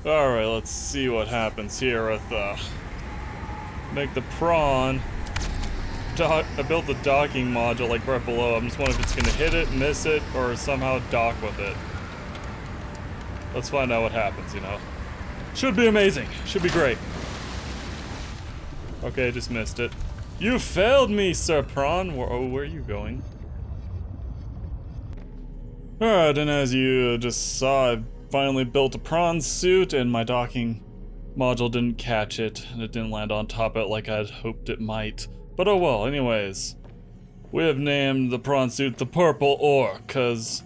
Alright, let's see what happens here with, make the prawn. I built the docking module, like, right below. I'm just wondering if it's gonna hit it, miss it, or somehow dock with it. Let's find out what happens, you know. Should be amazing. Should be great. Okay, just missed it. You failed me, Sir Prawn. Where are you going? Alright, and as you just saw, I finally built a prawn suit, and my docking module didn't catch it, and it didn't land on top of it like I'd hoped it might. But oh well, anyways. We have named the prawn suit the Purple Orc, cause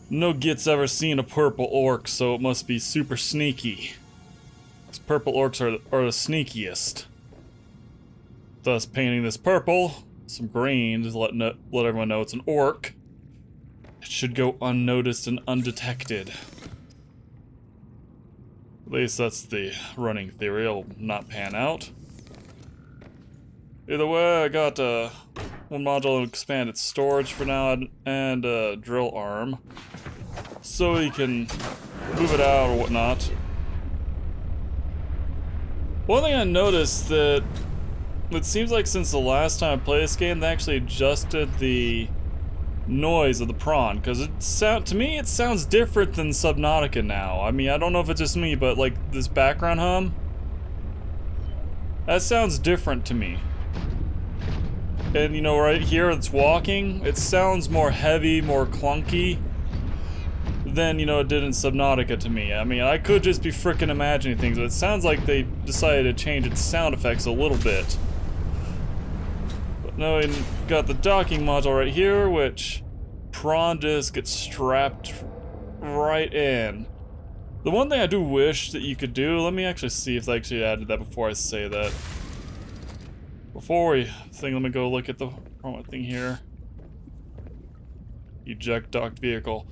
no git's ever seen a purple orc, so it must be super sneaky. Cause purple orcs are the sneakiest. Thus painting this purple, some green, just let everyone know it's an orc. It should go unnoticed and undetected. At least that's the running theory. It'll not pan out. Either way, I got one module to expand its storage for now and a drill arm. So we can move it out or whatnot. One thing I noticed that it seems like since the last time I played this game, they actually adjusted the noise of the prawn, because to me it sounds different than Subnautica now. I mean, I don't know if it's just me, but like this background hum, that sounds different to me. And you know, right here it's walking, it sounds more heavy, more clunky than, you know, it did in Subnautica to me. I mean, I could just be frickin' imagining things, but it sounds like they decided to change its sound effects a little bit. But now we got the docking module right here, which prawn just gets strapped right in. The one thing I do wish that you could do, let me actually see if they actually added that before I say that. Before we think, let me go look at the wrong thing here. Eject docked vehicle.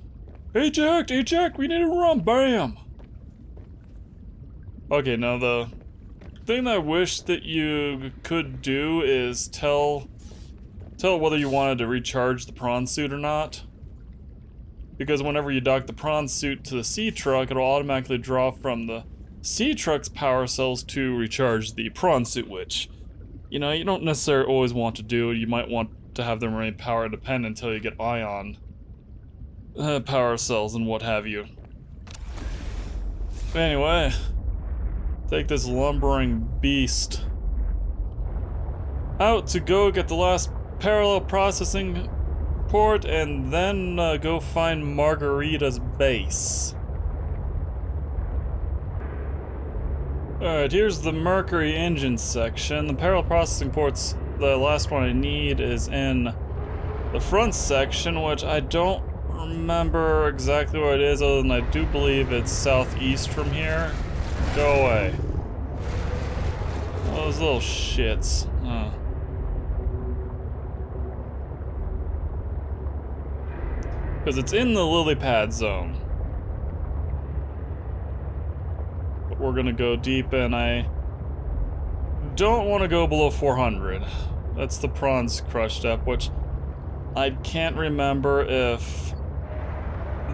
Eject! Eject! We need to run! Bam! Okay, now the thing that I wish that you could do is tell whether you wanted to recharge the prawn suit or not. Because whenever you dock the prawn suit to the sea truck, it'll automatically draw from the sea truck's power cells to recharge the prawn suit, which, you know, you don't necessarily always want to do. You might want to have them remain power independent until you get ion power cells and what have you. But anyway, take this lumbering beast out to go get the last parallel processing port and then go find Margarita's base. Alright, here's the mercury engine section. The parallel processing ports, the last one I need is in the front section, which I don't remember exactly where it is, other than I do believe it's southeast from here. Go away. Oh, those little shits. Huh. Because it's in the lily pad zone. But we're gonna go deep, and I don't want to go below 400. That's the prawns crushed up, which I can't remember if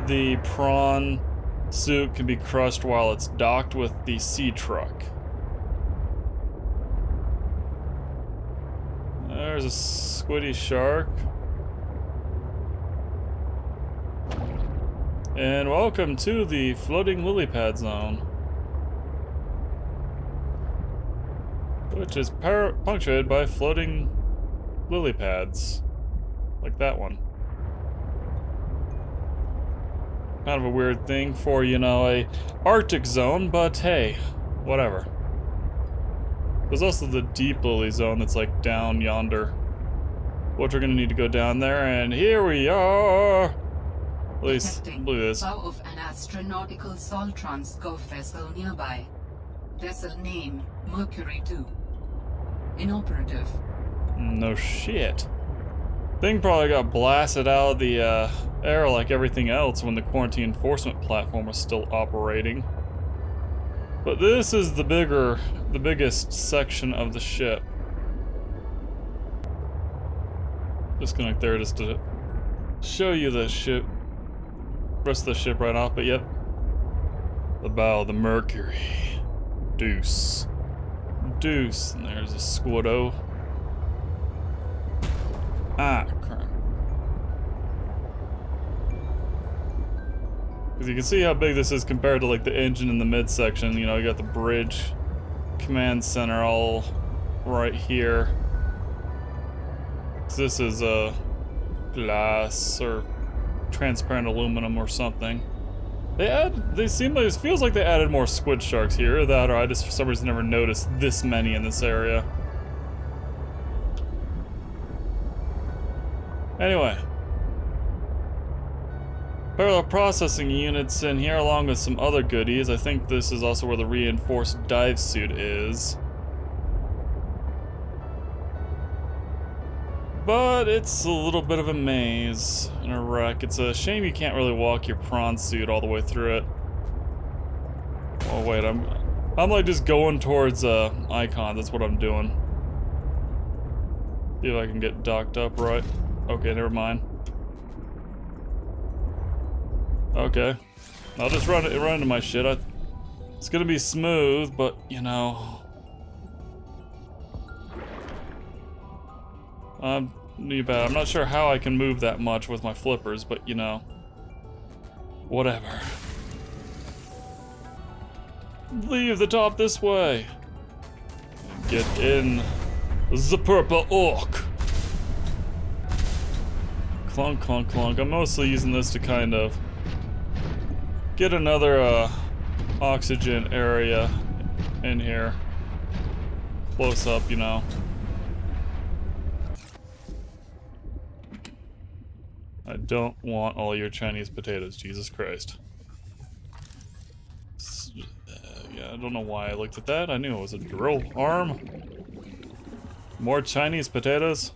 the prawn suit can be crushed while it's docked with the sea truck. There's a squiddy shark. And welcome to the floating lily pad zone, which is punctuated by floating lily pads, like that one. Kind of a weird thing for, you know, a Arctic zone, but hey, whatever. There's also the deep lily zone that's like down yonder, which we're gonna need to go down there, and here we are. At least, look at this. Bow of an astronautical Soltrons Go vessel nearby. Vessel name, Mercury 2. Inoperative. No shit. Thing probably got blasted out of the air like everything else when the quarantine enforcement platform was still operating. But this is the biggest section of the ship. Disconnect there just to show you the ship, rest of the ship right off, but yep. The bow of the Mercury. Deuce. Deuce. And there's a Squiddo. Ah, crap. Because you can see how big this is compared to like the engine in the midsection. You know, you got the bridge command center all right here. This is a glass or transparent aluminum or something. They seem like, it feels like they added more squid sharks here. That, or I just for some reason never noticed this many in this area. Anyway. Parallel processing units in here along with some other goodies. I think this is also where the reinforced dive suit is. But it's a little bit of a maze and a wreck. It's a shame you can't really walk your prawn suit all the way through it. Oh wait, I'm like just going towards icon. That's what I'm doing. See if I can get docked up right. Okay, never mind. Okay, I'll just run into my shit. It's gonna be smooth, but you know. I'm not sure how I can move that much with my flippers, but you know, whatever. Leave the top this way. Get in the purple orc. Clunk, clunk, clunk. I'm mostly using this to kind of get another oxygen area in here. Close up, you know. I don't want all your Chinese potatoes, Jesus Christ. Yeah, I don't know why I looked at that. I knew it was a drill arm. More Chinese potatoes?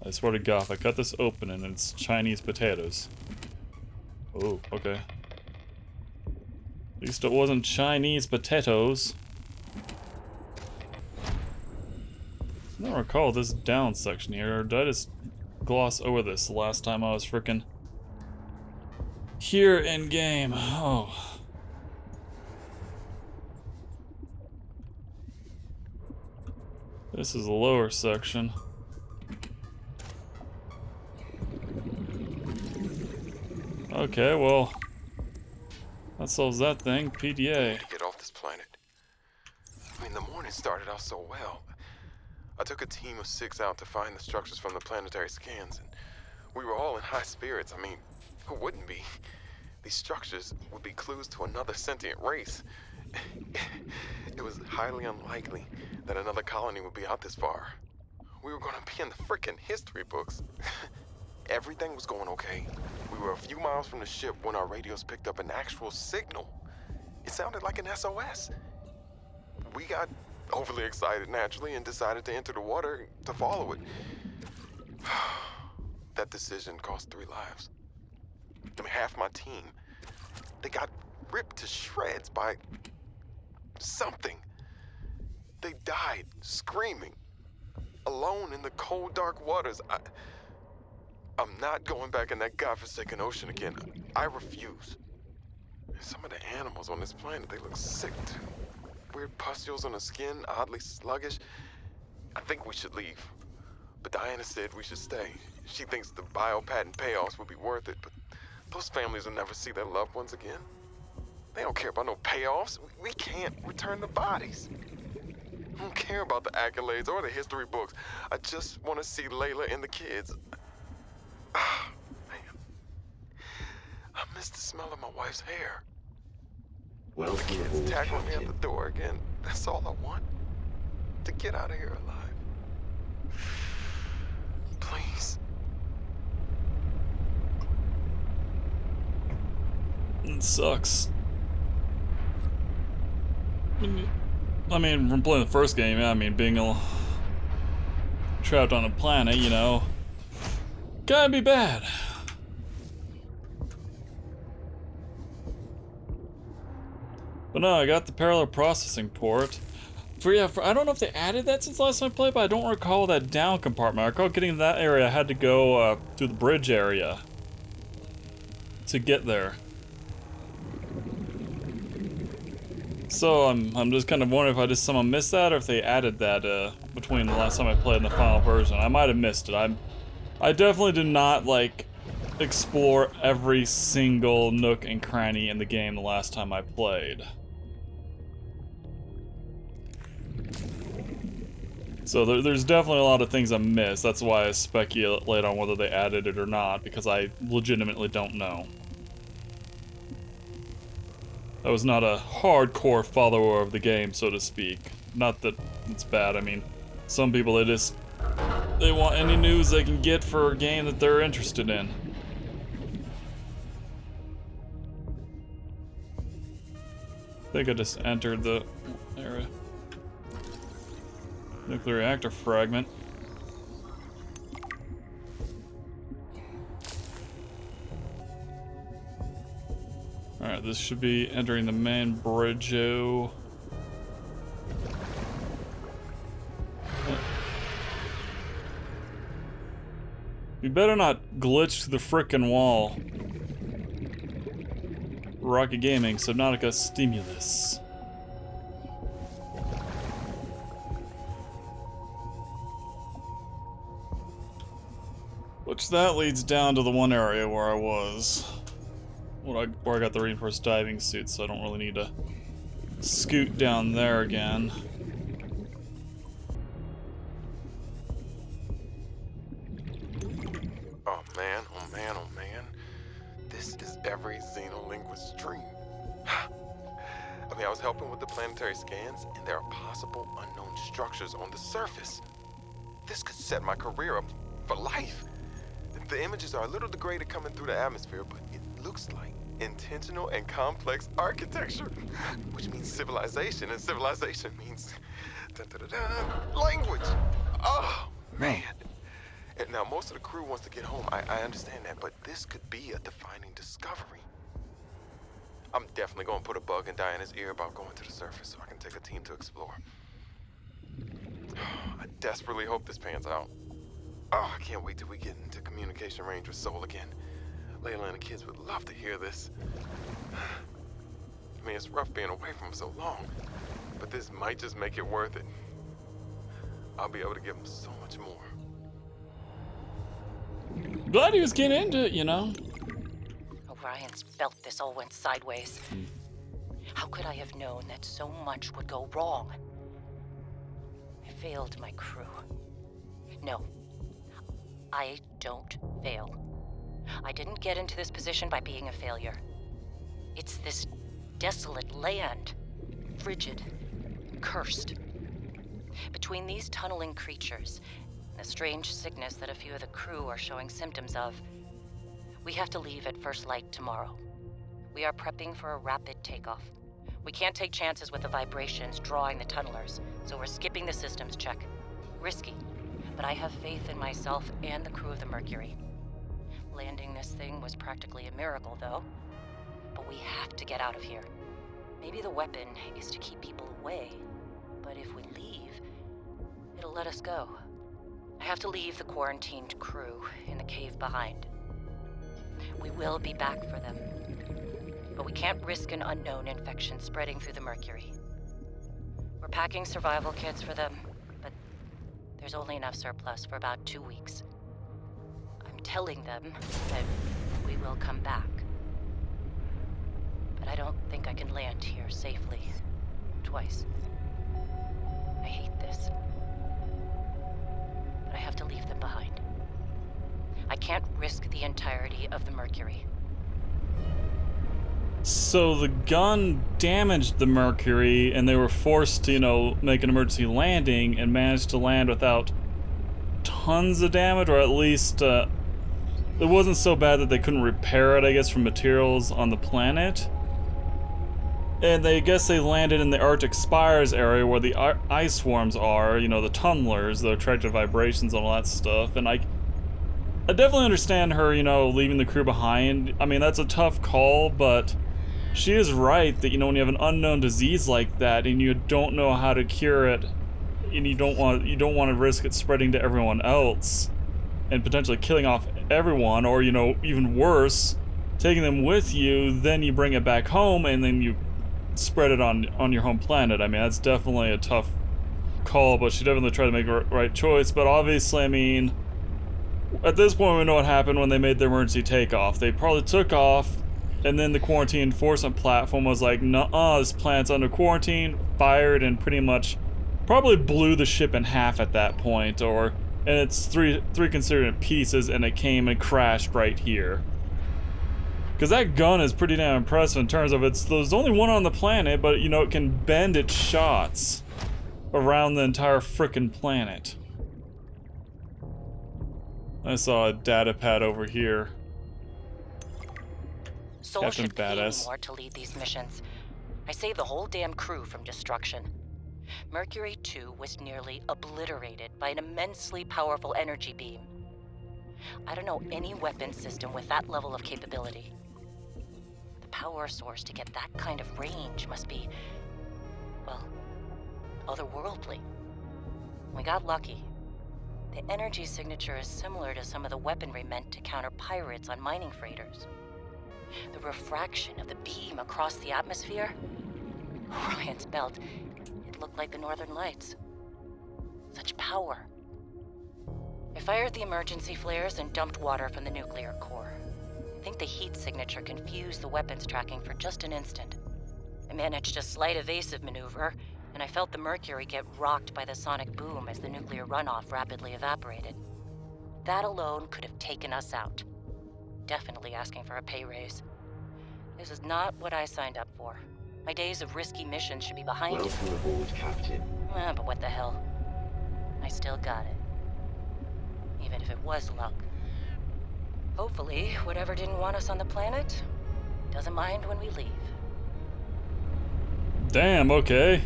I swear to God, if I cut this open and it's Chinese potatoes. Oh, okay. At least it wasn't Chinese potatoes. I don't recall this down section here, or did I just gloss over this the last time I was frickin' here in game? Oh. This is the lower section. Okay, well, that solves that thing. PDA. To get off this planet. I mean, the morning started out so well. I took a team of 6 out to find the structures from the planetary scans, and we were all in high spirits. I mean, who wouldn't be? These structures would be clues to another sentient race. It was highly unlikely that another colony would be out this far. We were gonna be in the frickin' history books. Everything was going okay. We were a few miles from the ship when our radios picked up an actual signal. It sounded like an SOS. We got overly excited naturally and decided to enter the water to follow it. That decision cost 3 lives. I mean, half my team. They got ripped to shreds by something. They died screaming, alone in the cold, dark waters. I'm not going back in that godforsaken ocean again. I refuse. Some of the animals on this planet, they look sick too. Weird pustules on the skin, oddly sluggish. I think we should leave. But Diana said we should stay. She thinks the bio-patent payoffs would be worth it, but those families will never see their loved ones again. They don't care about no payoffs. We can't return the bodies. I don't care about the accolades or the history books. I just want to see Layla and the kids. Ah, man. I miss the smell of my wife's hair. Well, the kids tackling me at the door again. That's all I want. To get out of here alive. Please. It sucks. I mean, from playing the first game, I mean, being trapped on a planet, you know, can be bad. But no, I got the parallel processing port. I don't know if they added that since last time I played, but I don't recall that down compartment. I recall getting to that area, I had to go through the bridge area to get there. So I'm just kind of wondering if someone missed that or if they added that between the last time I played and the final version. I might have missed it. I definitely did not like explore every single nook and cranny in the game the last time I played. So there's definitely a lot of things I missed. That's why I speculate on whether they added it or not, because I legitimately don't know. I was not a hardcore follower of the game, so to speak. Not that it's bad. I mean, some people, they want any news they can get for a game that they're interested in. I think I just entered the area. Nuclear reactor fragment. Alright, this should be entering the main bridge. You better not glitch through the frickin' wall. Rocket Gaming, Subnautica Stimulus. Which that leads down to the one area where I was. Where I got the reinforced diving suit, so I don't really need to scoot down there again. Oh man, oh man, oh man. This is every xenolinguist's dream. I mean, I was helping with the planetary scans, and there are possible unknown structures on the surface. This could set my career up for life. The images are a little degraded coming through the atmosphere, but it looks like intentional and complex architecture, which means civilization, and civilization means language. Oh, man. And now, most of the crew wants to get home. I understand that, but this could be a defining discovery. I'm definitely going to put a bug in Diana's ear about going to the surface so I can take a team to explore. I desperately hope this pans out. Oh, I can't wait till we get into communication range with Sol again. Layla and the kids would love to hear this. I mean, it's rough being away from them so long, but this might just make it worth it. I'll be able to give them so much more. Glad he was getting into it, you know. Orion's felt this all went sideways. How could I have known that so much would go wrong? I failed my crew. No, I don't fail. I didn't get into this position by being a failure. It's this desolate land. Frigid. Cursed. Between these tunneling creatures, and a strange sickness that a few of the crew are showing symptoms of, we have to leave at first light tomorrow. We are prepping for a rapid takeoff. We can't take chances with the vibrations drawing the tunnelers, so we're skipping the systems check. Risky, but I have faith in myself and the crew of the Mercury. Landing this thing was practically a miracle, though. But we have to get out of here. Maybe the weapon is to keep people away, but if we leave, it'll let us go. I have to leave the quarantined crew in the cave behind. We will be back for them, but we can't risk an unknown infection spreading through the Mercury. We're packing survival kits for them, but there's only enough surplus for about 2 weeks. I'm telling them that we will come back, but I don't think I can land here safely twice. I hate this, but I have to leave them behind. I can't risk the entirety of the Mercury. So the gun damaged the Mercury, and they were forced to, you know, make an emergency landing and managed to land without tons of damage, or at least it wasn't so bad that they couldn't repair it, I guess, from materials on the planet. And I guess they landed in the Arctic Spires area where the ice swarms are, you know, the tunnelers, the attractive vibrations and all that stuff. And I definitely understand her, you know, leaving the crew behind. I mean, that's a tough call, but she is right that, you know, when you have an unknown disease like that and you don't know how to cure it, and you don't want to risk it spreading to everyone else and potentially killing off everyone, or, you know, even worse, taking them with you, then you bring it back home and then you spread it on your home planet. I mean, that's definitely a tough call, but she definitely tried to make the right choice. But obviously, I mean, at this point, we know what happened when they made their emergency takeoff. They probably took off, and then the quarantine enforcement platform was like, "Nuh-uh, this planet's under quarantine," fired, and pretty much probably blew the ship in half at that point, and it's three constituent pieces, and it came and crashed right here. Because that gun is pretty damn impressive in terms of there's only one on the planet, but you know, it can bend its shots around the entire frickin' planet. I saw a data pad over here. Soul Captain should pay me Badass. more to lead these missions. I saved the whole damn crew from destruction. Mercury 2 was nearly obliterated by an immensely powerful energy beam. I don't know any weapon system with that level of capability. The power source to get that kind of range must be, well, otherworldly. We got lucky. The energy signature is similar to some of the weaponry meant to counter pirates on mining freighters. The refraction of the beam across the atmosphere? Orion's belt, it looked like the Northern Lights. Such power. I fired the emergency flares and dumped water from the nuclear core. I think the heat signature confused the weapons tracking for just an instant. I managed a slight evasive maneuver, and I felt the mercury get rocked by the sonic boom as the nuclear runoff rapidly evaporated. That alone could have taken us out. Definitely asking for a pay raise. This is not what I signed up for. My days of risky missions should be behind me. Welcome aboard, Captain. But what the hell? I still got it. Even if it was luck. Hopefully, whatever didn't want us on the planet doesn't mind when we leave. Damn, okay.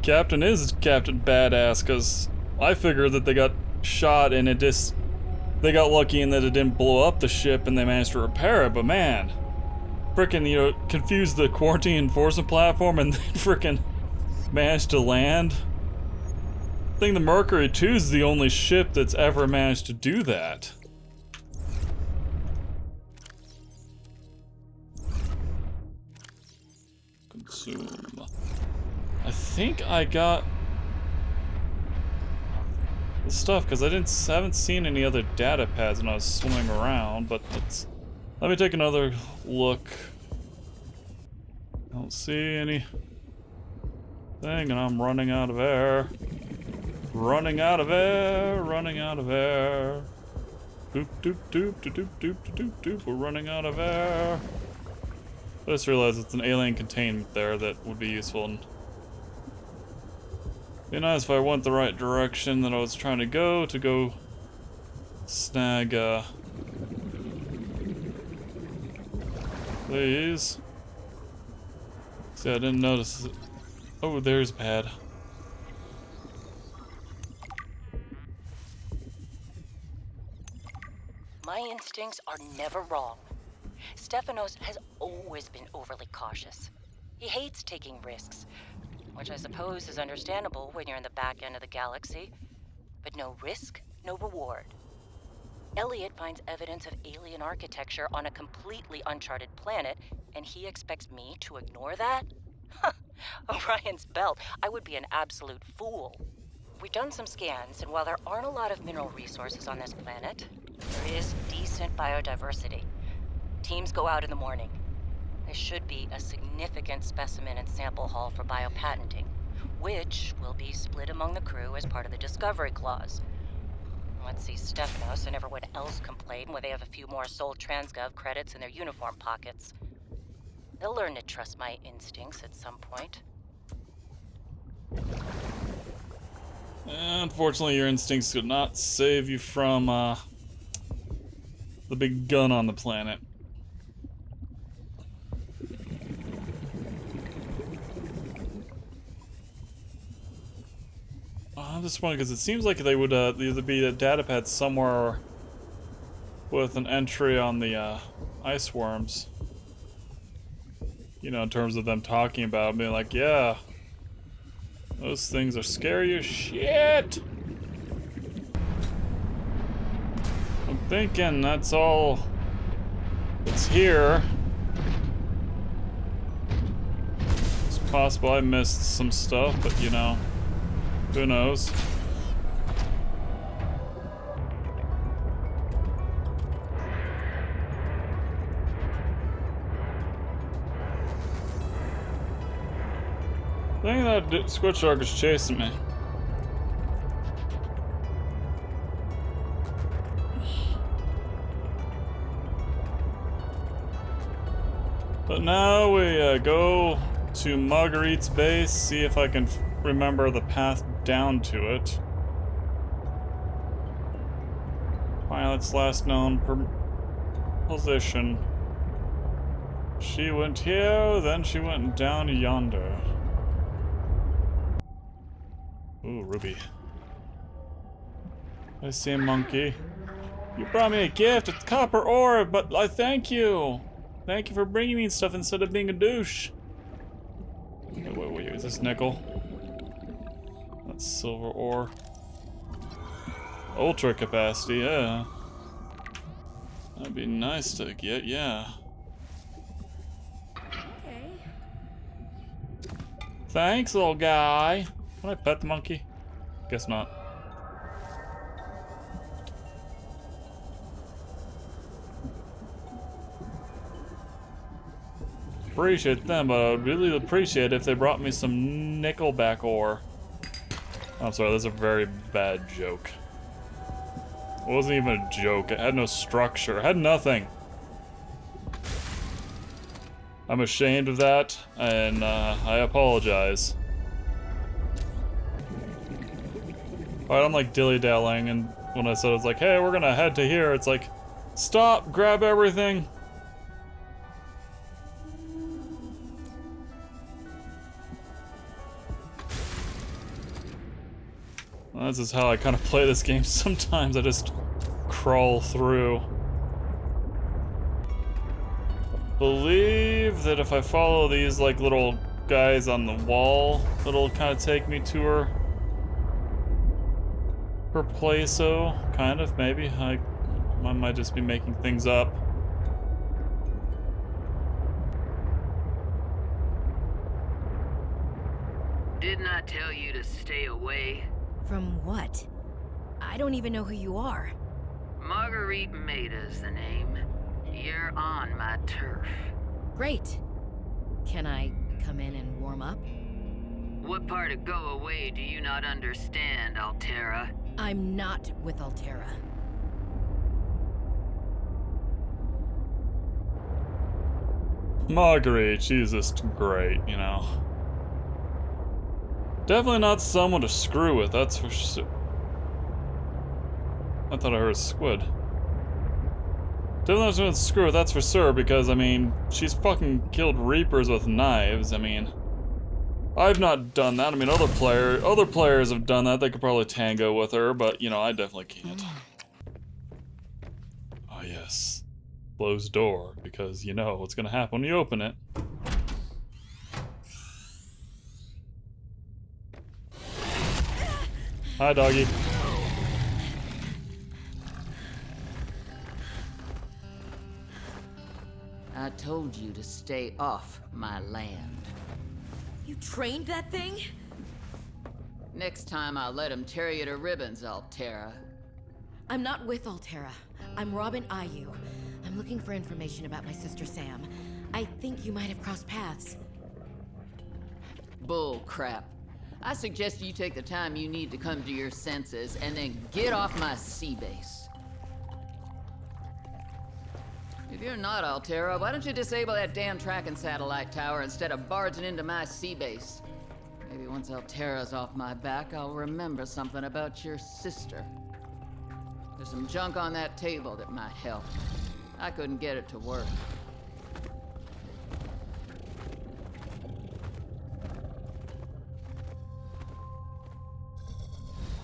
Captain is Captain Badass, because I figured that they got shot and they got lucky in that it didn't blow up the ship and they managed to repair it, but man, frickin', you know, confused the quarantine enforcement platform and then frickin' managed to land. I think the Mercury 2 is the only ship that's ever managed to do that. Consume. I think I got the stuff because I haven't seen any other data pads when I was swimming around, but let me take another look. I don't see anything, and I'm running out of air. Running out of air, running out of air. Doop doop doop doop doop doop doop doop. We're running out of air. I just realized it's an alien containment there that would be useful. And be nice if I went the right direction that I was trying to go snag these. See, I didn't notice it. Oh, there's pad. My instincts are never wrong. Stefanos has always been overly cautious. He hates taking risks, which I suppose is understandable when you're in the back end of the galaxy. But no risk, no reward. Elliot finds evidence of alien architecture on a completely uncharted planet, and he expects me to ignore that? Orion's belt, I would be an absolute fool. We've done some scans, and while there aren't a lot of mineral resources on this planet, there is decent biodiversity. Teams go out in the morning. There should be a significant specimen and sample haul for biopatenting, which will be split among the crew as part of the discovery clause. Let's see Stefanos and everyone else complain when they have a few more Sol Transgov credits in their uniform pockets. They'll learn to trust my instincts at some point. Unfortunately, your instincts could not save you from the big gun on the planet. I'm just wondering because it seems like they would either be a data pad somewhere with an entry on the ice worms. You know, in terms of them talking about being like, yeah, those things are scary as shit. I'm thinking that's all that's here. possible I missed some stuff, but you know, who knows? I think that squid shark is chasing me. But now we go to Marguerite's base, see if I can remember the path down to it. Pilot's last known position. She went here, then she went down yonder. Ooh, Ruby. I see a monkey. You brought me a gift, it's copper ore, but I thank you. Thank you for bringing me stuff instead of being a douche. Wait, is this nickel? That's silver ore. Ultra capacity, yeah. That'd be nice to get, yeah. Okay. Thanks, little guy. Can I pet the monkey? Guess not. Appreciate them, but I would really appreciate if they brought me some nickelback ore. I'm sorry, that's a very bad joke. It wasn't even a joke. It had no structure. It had nothing. I'm ashamed of that, and I apologize. Alright, I'm like dilly-dallying, and when I said it was like, hey, we're gonna head to here, it's like, stop, grab everything. Well, this is how I kind of play this game sometimes. I just crawl through. I believe that if I follow these like little guys on the wall, it'll kind of take me to her place-o, kind of, maybe. I might just be making things up. Didn't I tell you to stay away? From what? I don't even know who you are. Marguerite Maida's the name. You're on my turf. Great. Can I come in and warm up? What part of go away do you not understand, Altera? I'm not with Altera. Marguerite, she's just great, you know. Definitely not someone to screw with, that's for sure. I thought I heard a squid. Definitely not someone to screw with, that's for sure, because, I mean, she's fucking killed Reapers with knives, I mean. I've not done that, I mean, other players have done that, they could probably tango with her, but, you know, I definitely can't. Oh, yes. Closed door, because you know what's gonna happen when you open it. Hi, doggy. I told you to stay off my land. You trained that thing? Next time I'll let him tear you to ribbons, Altera. I'm not with Altera. I'm Robin Ayu. I'm looking for information about my sister Sam. I think you might have crossed paths. Bull crap. I suggest you take the time you need to come to your senses and then get off my sea base. If you're not Altera, why don't you disable that damn tracking satellite tower instead of barging into my sea base? Maybe once Altera's off my back, I'll remember something about your sister. There's some junk on that table that might help. I couldn't get it to work.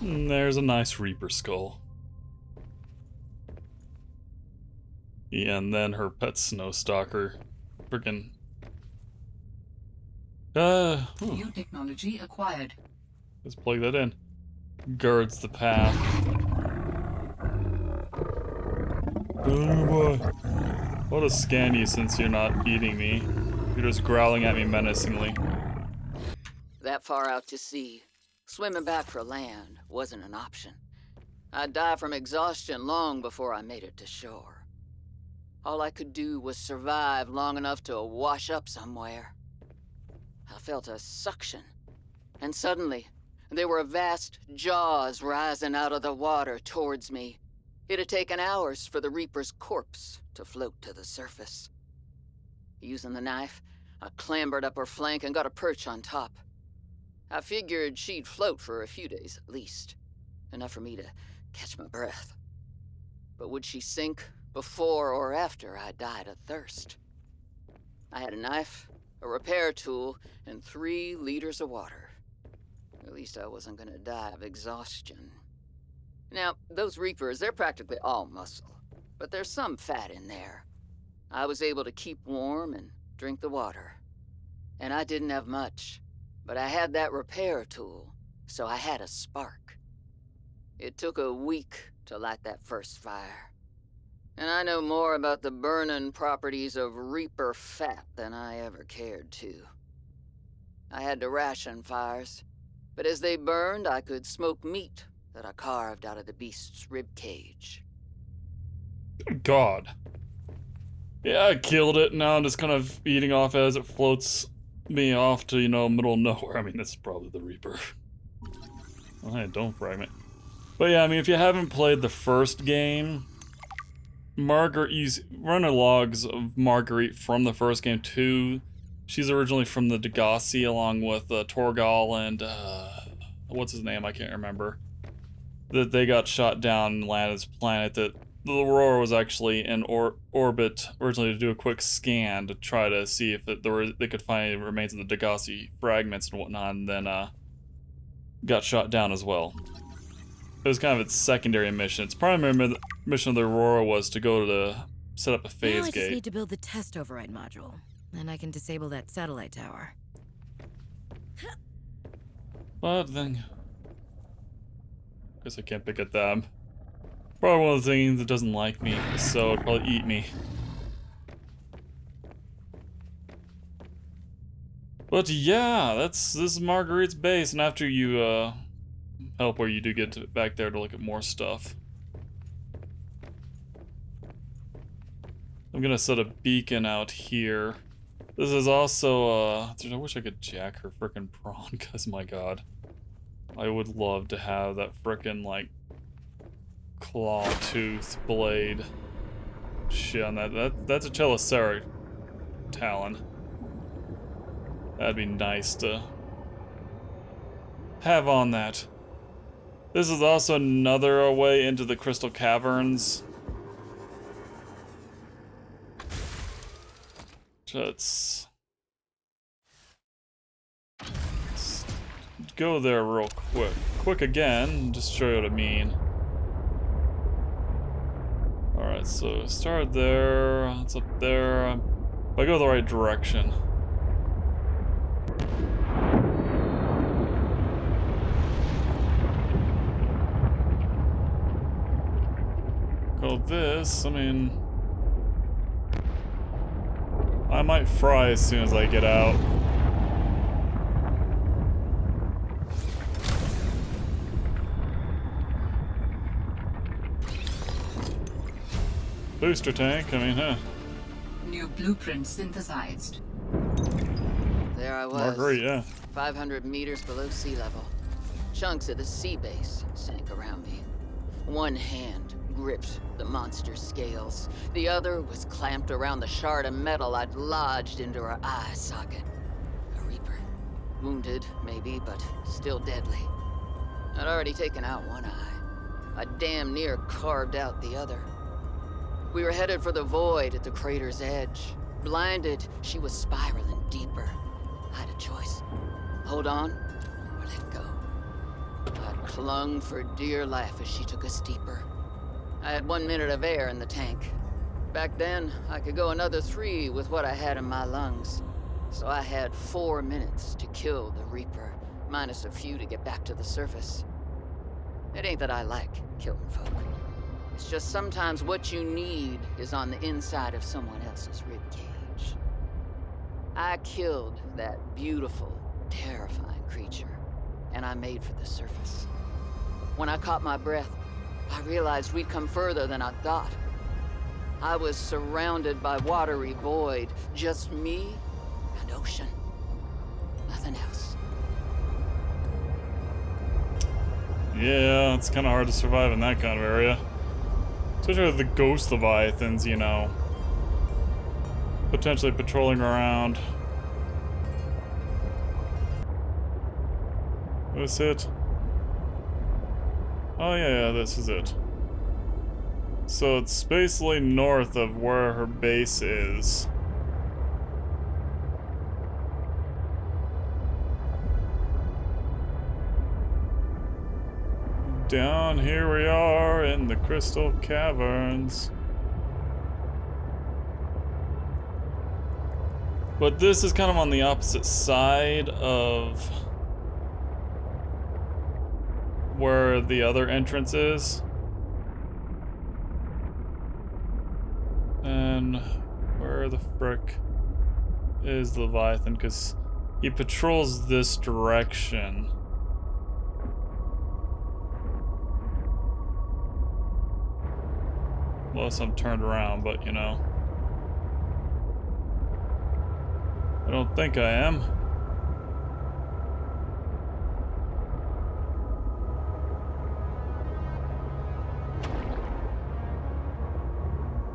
There's a nice Reaper skull. Yeah, and then her pet Snowstalker. Freaking. New technology acquired. Let's plug that in. Guards the path. What a scam you since you're not eating me. You're just growling at me menacingly. that far out to sea. Swimming back for land wasn't an option. I'd die from exhaustion long before I made it to shore. All I could do was survive long enough to wash up somewhere. I felt a suction, and suddenly, there were vast jaws rising out of the water towards me. It had taken hours for the Reaper's corpse to float to the surface. Using the knife, I clambered up her flank and got a perch on top. I figured she'd float for a few days at least, enough for me to catch my breath. But would she sink before or after I died of thirst? I had a knife, a repair tool, and 3 liters of water. At least I wasn't gonna die of exhaustion. Now, those Reapers, they're practically all muscle, but there's some fat in there. I was able to keep warm and drink the water. And I didn't have much, but I had that repair tool, so I had a spark. It took a week to light that first fire. And I know more about the burning properties of Reaper fat than I ever cared to. I had to ration fires, but as they burned, I could smoke meat that I carved out of the beast's rib cage. Good God. Yeah, I killed it. Now I'm just kind of eating off as it floats me off to, you know, middle of nowhere. I mean, this is probably the Reaper. Oh, hey, don't fragment. But yeah, I mean, if you haven't played the first game, Marguerite, you run a logs of Marguerite from the first game too. She's originally from the Degassi along with Torgal and, what's his name? I can't remember. That they got shot down and landed this planet that the Aurora was actually in orbit originally to do a quick scan to try to see if they could find any remains of the Degassi fragments and whatnot, and then got shot down as well. It was kind of its secondary mission. Its primary mission of the Aurora was to go to set up a phase now I gate. just need to build the test override module. Then I can disable that satellite tower. But then, guess I can't pick at them. Probably one of the things that doesn't like me, so it'll probably eat me. But yeah, this is Marguerite's base, and after you help where you do get back there to look at more stuff. I'm gonna set a beacon out here. This is also, I wish I could jack her frickin' prawn, cause my god. I would love to have that frickin', like, claw tooth blade shit on that's a Chelicera talon. That'd be nice to have on that. This is also another way into the crystal caverns. Let's go there real quick. Quick again, just show you what I mean. Alright, so start there, it's up there. If I go the right direction. Go this, I mean, I might fry as soon as I get out. Booster tank, I mean, huh? New blueprint synthesized. There I was, Marguerite, yeah. 500 meters below sea level. Chunks of the sea base sank around me. One hand gripped the monster's scales. The other was clamped around the shard of metal I'd lodged into her eye socket. A Reaper. Wounded, maybe, but still deadly. I'd already taken out one eye. I damn near carved out the other. We were headed for the void at the crater's edge. Blinded, she was spiraling deeper. I had a choice. Hold on, or let go. I clung for dear life as she took us deeper. I had 1 minute of air in the tank. Back then, I could go another 3 with what I had in my lungs. So I had 4 minutes to kill the Reaper, minus a few to get back to the surface. It ain't that I like killing folk. It's just sometimes what you need is on the inside of someone else's ribcage. I killed that beautiful, terrifying creature, and I made for the surface. When I caught my breath, I realized we'd come further than I thought. I was surrounded by watery void, just me and ocean. Nothing else. Yeah, it's kind of hard to survive in that kind of area. Especially with the ghost leviathans, you know, potentially patrolling around. This it? Oh yeah, this is it. So it's basically north of where her base is. Down here we are in the crystal caverns. But this is kind of on the opposite side of where the other entrance is. And where the frick is the Leviathan? Because he patrols this direction. Unless I'm turned around, but you know. I don't think I am.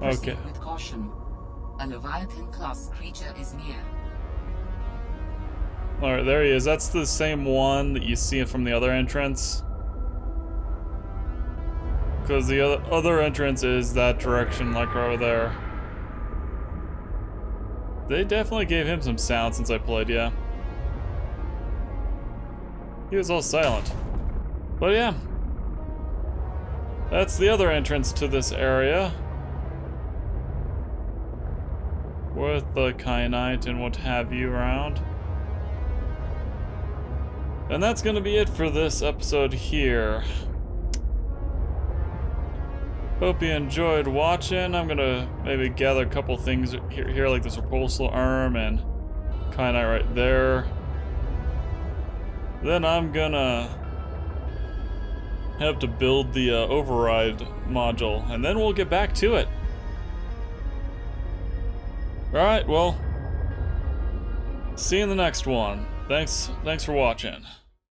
Okay. Proceed with caution. A Leviathan-class creature is near. Alright, there he is. That's the same one that you see from the other entrance. Because the other entrance is that direction, like right over there. They definitely gave him some sound since I played, yeah. He was all silent. But yeah. That's the other entrance to this area. With the kyanite and what have you around. And that's gonna be it for this episode here. Hope you enjoyed watching. I'm gonna maybe gather a couple things here like this repulsor arm and kyanite right there. Then I'm gonna have to build the override module, and then we'll get back to it. Alright, well, see you in the next one. Thanks for watching.